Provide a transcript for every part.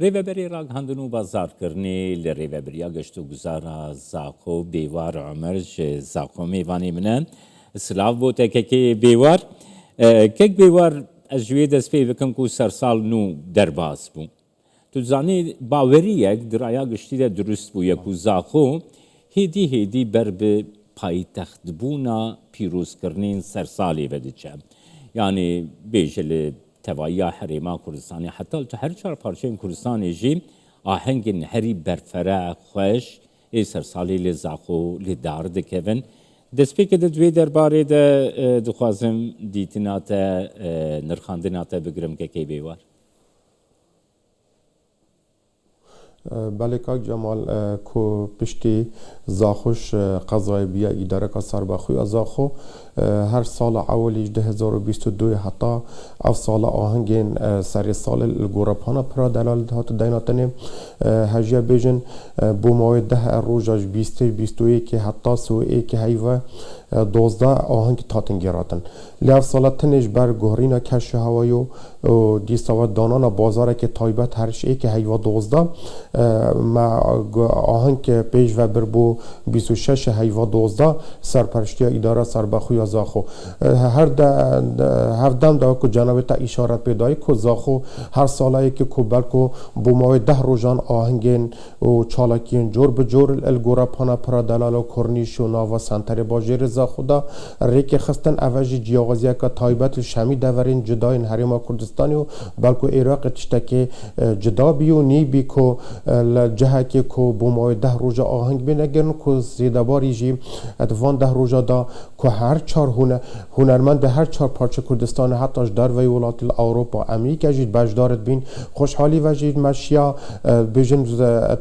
ریوبری راگ هندنو بازار کرنی لریوبریا گشتو گزارا زاخو بیوار عمرش زاخو میوانی منه سلاف بوده که بیوار کک بیوار از جوی دست پی وکن کو سرسال نو درباز بو تو زانی باوری یک دریا گشتی ده درست بو یکو زاخو هیدی بر به پایتخت بونا پیروز کرنین سرسالی بدیچه یعنی بیجل توایی حریما کردستانی حتی تو هر چهار پارچه کردستانی جی آهنگین هری برفره خوش ای سرسالی لزاخو لدار دکون دست پی که دوی درباره ده دخوازم دیتنات نرخاندنات بگرم که بیوار بله کاک جمال کو پشتی زاخوش قضای بیا اداره کا سربخوی زاخو هر سال اولیش 2022 حتی او سال آهنگین سری سال الگورپانا پرا دلال هات دیناتنه هجیا بیجن بو موید 10 روزاش 20 که حتی سوی که هیوا 12 آهنگ تاتن گراتن لیاف سالت تنش بر گهرینا کش هوایو دیستا دانانا بازاره که تایبت هرش ای که هیوا 12 ما آهنگ پیش و بر بو 26 هیوا 12 سرپرشتی اداره سربخوی زاخو هر دم دا کو جناب تا اشاره پیدای کو زاخو هر سالایی که کو بلکو بو موید 10 روزان آهنگین و چالاکین جور به جور الگورا پانا پرا دلال و کرنیش و ناوا سنتر باجر زاخودا ریک خستن اوجی جیاغازیا کا تایبت شمی دورین جداین حریم کردستانی و بلکو عراق تشتکی جدا بیو نی بی کو جهه که کو بو موید 10 روزا آهنگ بینگرن کو زیده باری جی ادوان 10 روزا دا که هر چهار هنرمند هر چهار پارچه کردستان حتی در وی ولایت اروپا امریکا جید بجدارت بین خوشحالی و جید مشیا بجن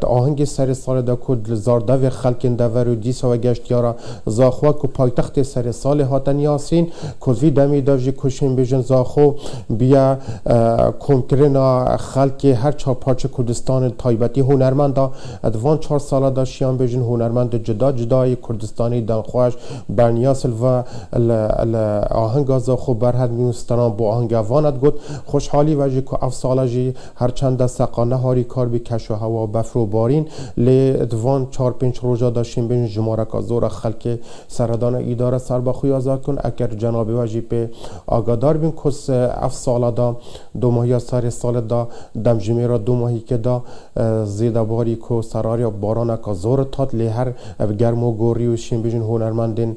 آهنگ سر سال دا کد زارده و خلکن دور و دیسا و گشتیارا زاخوا که پایتخت سر سال هاتن یاسین کدوی دمی داجی کشین بجن زاخو بیا کنکرنا خلک هر چهار پارچه کردستان تایبتی هنرمند دا ادوان 4 سال داشیان بجن هنرمند جدای کردستانی دانخواش برنیاس و آهنگ زاخو برهد میستران با آهنگ وانت گفت خوشحالی وجه که افسالجی هر چند سقانه هاری کار بی کش و هوا بفر و بارین لی دوان 4-5 روزا داشتیم بین جماره که زور خلک سردان اداره سربخوی ازا کن اگر جناب وجه به آگادار بین کس افساله دا 2 ماهی سر سال دا دم جمیره 2 ماهی که دا زیده باری که سراری بارانه که زور تاد لی هر گرم و گوری و شیم بین هنرمندین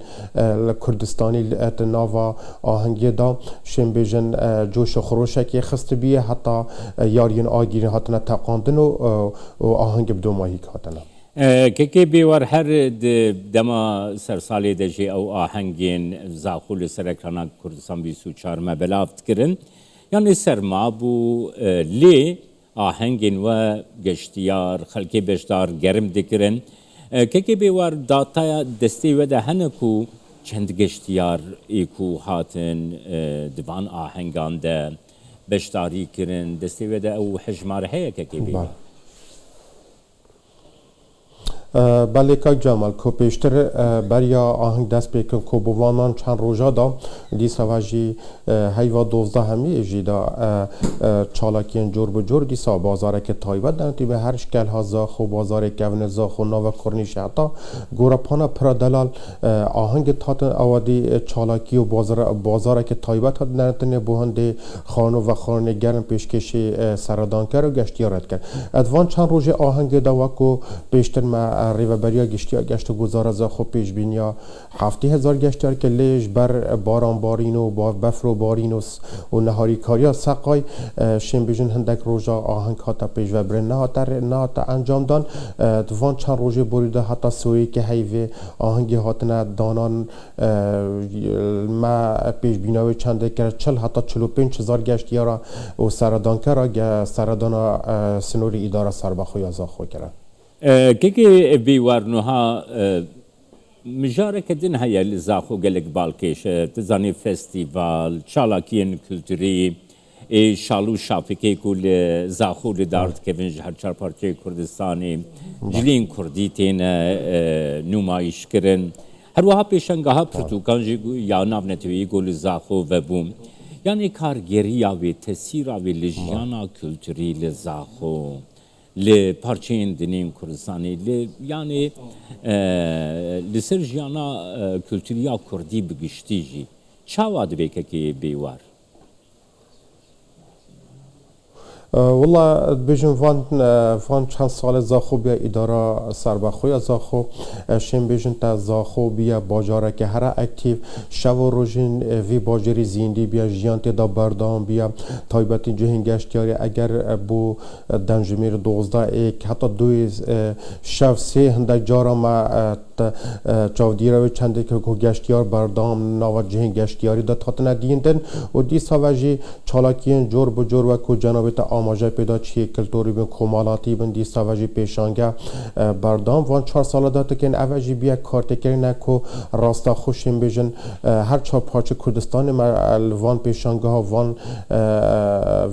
کردستانی ناوا آهنگی دا شیم بیجن جوش خروشه که خست بیه حتی یارین آگیرین حتی تقاندن و آهنگ بدو ماهی کاتنا که بیوار هر دما سرسالی دجی او آهنگین زاخول سرکرانا کردستان 24 مبلافت کرن یعنی سرما بو لی آهنگین و گشتیار خلکی بشدار گرم دکرن که بیوار داتا دستی و ده هنکو چند گشتیار ایکو هاتن دوان آهنگان ده بشداری کرن دستی و ده او حجمار هیا که بیوار بله که جمال که پیشتر بریا آهنگ دست بکن که بوانان چند روزا دا دیسا وجی هیوا 12 همی ایجی دا چالاکین جور بجور دیسا بازاره که تایبت دانتی به هر شکل ها زاخو بازاره کون زاخو ناو کرنیش حتا گورا پانا پرا دلال آهنگ تاتن اوادی چالاکی و بازاره که تایبت ها دانتنه بوهنده خانو و خانه گرم پیشکشی سردان کرد و گشتیارت کرد ادوان چند روز آهنگ دا وکو پیشتر ما ریوبریا گشت و گزار زاخو پیش بینیا 70,000 گشتیار که لیش بر باران بارین و بفر و بارین و نهاری کاریا سقای شیم بیجن هندک روزا آهنگ هاتا پیش و برن نهاتا انجام دان دوان چند روزه بریده حتی سوی که هیوه آهنگی هاتنا دانان ما پیش بیناوی چنده کرد 40 حتی 45,000 گشتیارا و سردان کرد سردان سنوری اداره سربخوی زاخو کرد که بیوار نوها مجاره کدین هیا زاخو گلک بالکش تزانی فستیوال چالاکین کلتوری شالو شافکی کل زاخو دارت که ونج هر چهار پارچه کردستانی جلین کردی تین نمایش کرن هر وها پیشنگاه پرتوکان یا ناو نتوی گل زاخو و بوم یعنی کارگری و تاثیر و لجیانا کلتوری لزاخو ل پارچین دینین کردستانی یعنی لسر جیانا کلتوریا کردی بگشتیجی چاواد بکه که بیوار والله بيجن فان چند سال زاخو بیا اداره سربخوی زاخو شیم بيجن تا زاخو بیا باجاره که هر اکتیو شو و روزین وی باجری زیندی بیا جیانت دا بردام بیا تایبتی جهین گشتیاری اگر بو دنجمیر 12 ایک حتی دوی شو سه هنده جارا ما چاودیره و چنده که گشتیار بردام ناو جهین گشتیاری دا تاتنه دیندن و دی ساوجی چالاکین جور بجور و کو جنابت آماجه پیدا چیه کلتوری بین کمالاتی بین دی ساوجی پیشانگه بردام وان 4 ساله داده که این اوجی بیا کارتکری نکو راستا خوشیم بیجن هر چا پاچه کردستان وان پیشانگه ها وان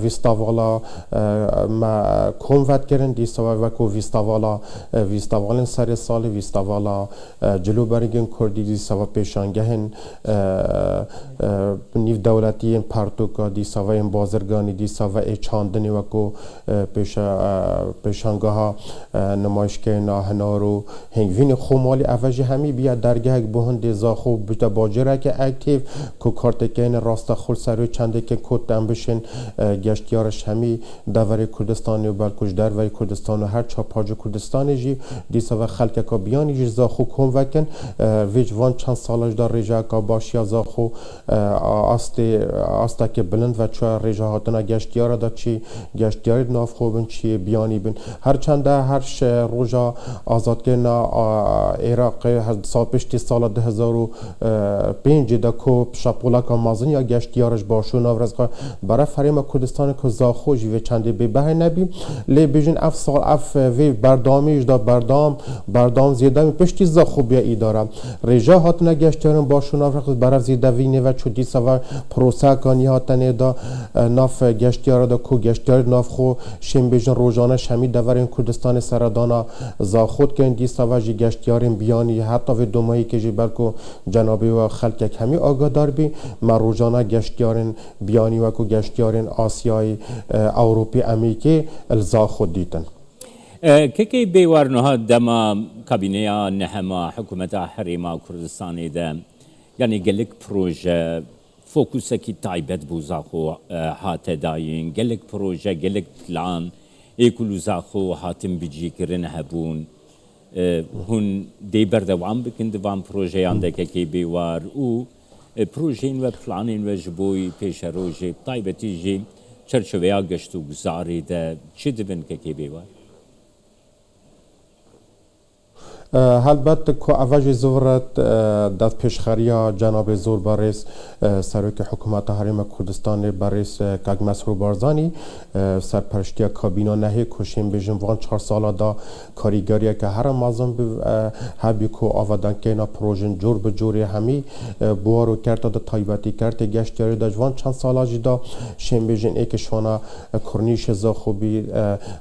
ویستاوالا ما کنوت کرن دی ساوجی وکو ویستاوالن سر سال ویستاوالا جلو برگن کردی دی سوا پیشانگه هن نیو دولتی این پرتوکا دی سوا این بازرگانی دی سوا ای چاندنی وکو پیشانگه ها نمایشگاه ناهنارو هنگوین خومالی اوجی همی بیا درگه بهند زاخو بتا باجره که اکتیو که کارتکین راستا خول سروی چنده که کود دم بشن گشتیارش همی دوری کردستانی و بلکوش دوری کردستان و هر چا پاج کردستانی جی دی سوا خلک که بیانی جی زاخو کن وکن ویج وان چند سالش دار رجا که باشیا زاخو آستا که بلند و چو رجا هاتنا گشتیار دا چی گشتیاری ناف خوبن چی بیانی بین هر چنده هر روزا آزاد کردن عراق سال پشتی سال 2005 دا کو شاپولا که مازن یا گشتیارش باشون آورز برای فریم کردستان که زاخو جیوه چنده به به نبی لی بیجن اف سال اف وی بردامیش دا بردام زیده می پشتی زاخو بیا ایدارم رجا هاتنا گشتیارن باشون آورز برای زیده وینه و چو دیسا و پروسه کانی هاتنه دا ناف گشتیار دا کو گشتیار ناف خو شیم بیجن روزانه شمی دورین کردستان سردانا زاخود که دی سواجی گشتیارین بیانی حتی و دومایی که جی بلکو جنابی و خلک کمی آگادار بی ما روزانه گشتیارین بیانی و کو گشتیارین آسیای اروپی امریکی الزاخود دیتن که بیوار نه دما کابینه نهما حکومت حریما کردستانی ده یعنی گلک پروژه فوکوس کی تایبت بوزاخو هات داین گلک پروژه گلک پلان ایکولو زاخو هاتم بجی کرن هبون هون دی بردوام بکن دوام پروژه یانده که بیوار او پروژین و پلانین و جبوی پیش روژه تایبتی جی چرچویا گشتو گزاری ده چی دبن که بیوار البته که اوج زورت دست پیشخریا جناب زور باریس سروک حکومت حریم کردستان باریس کاگ مسرو بارزانی سرپرستی کابینه نهی کشیم بیشم وان 4 ساله دا کاریگری که هر مازن هبی کو آوردن که اینا پروژن جور به جوری همی بوارو کرد دا تایبتی کرد گشتیاری دا جوان چند ساله جدا شیم بیشن ای که شوانا کرنیش زاخوبی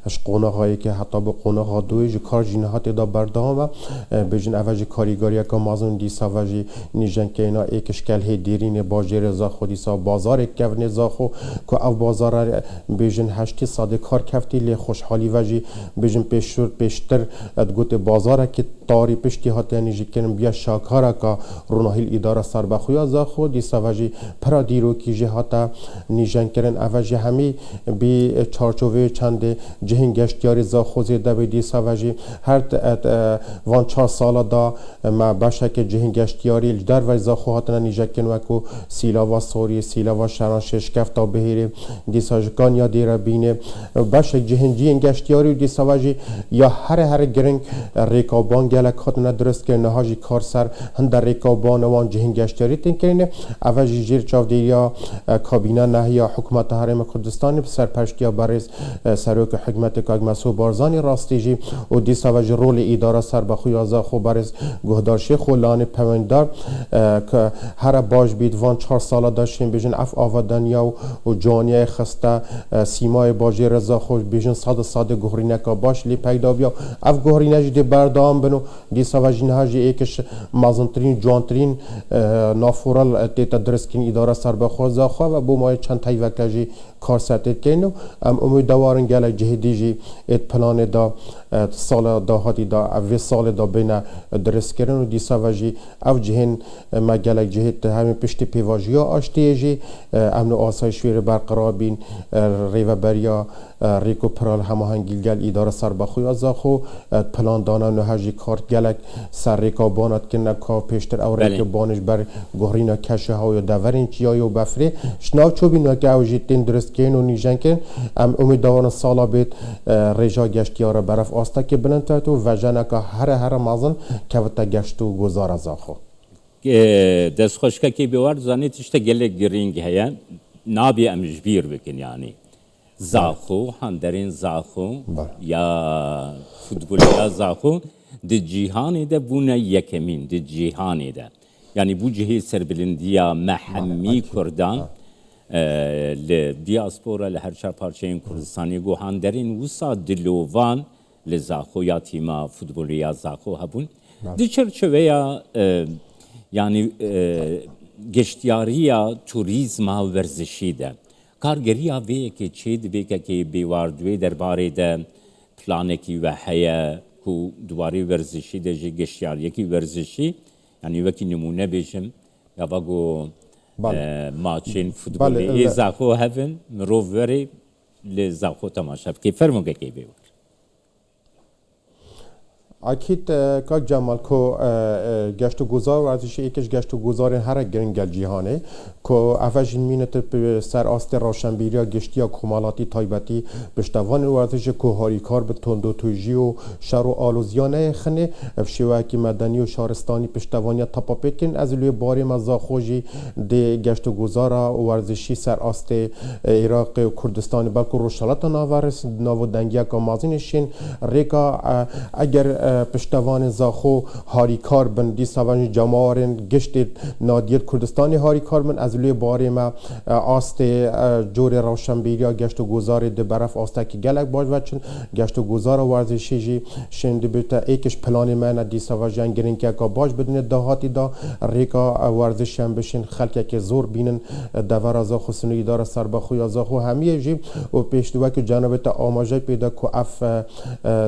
اش قونه هایی که حتی به قونه ها دوی کار جنهات دا بردام بیشن اوج کاریگری که مازن دی سواجی نیجن که اینا ای کشکل هدیرین باجر زاخو دی سا بازار کفن زاخو که او بازار بیشن 8 ساده کار کفتی لی خوشحالی وجی بیشن پیشتر ادگوت بازار که تاری پشتی هاتی نیجی کنم بیا شاکارا که روناهیل اداره سربخویا زاخو دی سواجی پرا دیرو کی جهاتا نیجن کرن اوج همی بی چارچوبه چند جهن گشتیاری زاخو زیده به دی سواجی هر وان 4 ساله دا ما باشه که جهن گشتیاری در و زاخو هاتنا نیجه کن وکو سیلاوا سوری سیلاوا شران ششکف تا بهیره دی ساجکان یا دیره بینه باشه جهن گشتیاری دی سواجی یا هر گرنگ ریکابان گلک هاتنا درست که نهاجی کار سر هند ریکابان وان جهن گشتیاری تین کرنه اوجی جیر چاودیریا کابینه نهی حکومت حریم کردستان سرپرستی باریز سروک حکومت کاگ مسعود بارزانی راستیجی و دی سواجی رول اداره سر بخو یا زاخو برز گهداشی خولان پوندار که هر باش بید وان 4 ساله داشتیم بیشن اف آودانیا و جانیه خسته سیمای باجی رضا خوش بیشن ساده گهرینه که باش لی پیدا بیا اف گهرینه جدی بردام بنو دی سواجین هاجی ایکش مازنترین جوانترین نافورال تیتا درسکین اداره سر بخو زاخو و بو مای چند تای وکجی کار ساتید کینو ام امید دوارن گله جهدی جی ات پلان دا سال دا هاتی دا اوی سال دا بین درست کردن و دی سواجی او جهن ما گله جهت همین پشت پیواجی آشتی جی امن آسایش ویر برقرار بین ریو بریا ریکو پرال هماهنگی گل اداره سر بخوی زاخو پلان دانا نهجی کارت گلک سر ریکا بانات کنه کا پیشتر او ریکو بانش بر گهرینا کشه های دورین چیای و بفری شناو چوبینا که او جیتین درست کن و نیجن کن ام امید داوان سالا بیت رجا گشتیاره برف آستا که بلند و وجنه که هر مازن که وقت گشت و گذار زاخو دست خوشکه که بیوارد زنی تشته گله گرینگ هیا نابی امجبیر بکن یعنی زاخو هندرین زاخو یا فوتبولیا زاخو دی جیهانی ده بونه یکمین دی جیهانی ده یعنی بو جهی سربلندیا محمی کردان لدیاسپورا لهر چهار پارچه کردستانی گو هندرین وسا دلووان لزاخو یا تیما فوتبولیا زاخو هبون دی چرچویا yani geştiyariya turizma ورزشی ده کارگریه وی که چید وی که بیواردوی درباره ده پلانکی و هیا کو دواری ورزشی ده جی گشتیاریه کی ورزشی یعنی وکی نمونه بیشم یا بگو ماچین فوتبولی زاخو هفن مروف وری لزاخو تماشا که فرمو که بیوار اکید که جمال کو گشت و گذار ورزشی یکیش گشت و گذار هر گرنگل جهانه که افجین مینت سر آست روشنبیری گشتی کمالاتی تایبتی پشتوان ورزش کوهاری کار به تندو توجی و شر و آلوزیانه خنه افشیوه که مدنی و شهرستانی پشتوانی تاپاپیکن از لوی باری مزاخوجی ده گشت و گذار ورزشی سر آست عراق و کردستان بلکه روشالات ناو دنگیا که مازینشین ریکا اگر پشتوان زاخو هاریکار بن دی سوان جماعرن گشت نادیت کردستانی هاریکار من از لوی باری ما آست جور روشنبیریا گشت و گذار ده برف آسته که گلک باش وچن گشت و گذار ورزشی جی شند بیتا ایکش پلان من دی سوان جنگرین که باش بدون دهاتی دا ریکا ورزشی هم بشین خلقه که زور بینن دور زاخو سنوی دار سر بخوی زاخو همیه جی و پیشتوه که جانبت آماجه پیدا که اف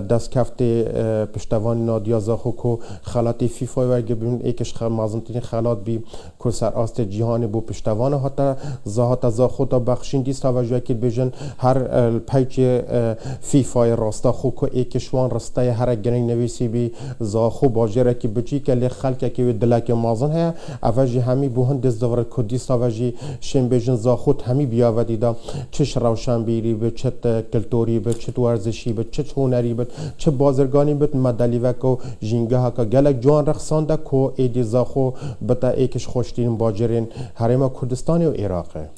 دست کفت پشتوان نادیا زاخو کو خلاتی فیفا و گبین ایکش مازنترین خلات بی کو سر آست جهان بو پشتوان هاتا زاهات زاخو تا بخشین دی سواجو که بجن هر پیچ فیفا راستا خو کو ایکشوان راستا هر گرین نویسی بی زاخو باجره که بچی که لی خلق که دلک مازن ها اوجی همی بو هند دزدور کو دی سواجی شین بجن زاخو همی بیا و دیدا چش روشنبیری به چت کلتوری به چت ورزشی به چت هنری به چه بازرگانی به مدلی و کو جینگه ها که گلک جوان رقصانده کو ایدی زاخو بتا ایکش خوشترین باجرین حرم کردستان و عراقه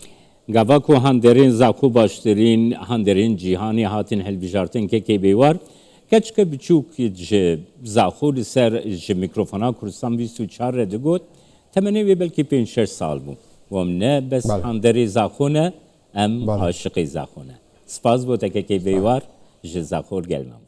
گوا کو هندرین زاخو باشترین هندرین جهانی هاتین هلبیجارتن که بیوار کچ که بچوک ج زاخو لسر ج میکروفونا کردستان 24 رد گوت تمنی وی بلکی 5-6 سال بو و نه بس هندری زاخونه ام عاشق زاخونه سپاس بوده که بیوار ج زاخور گلمم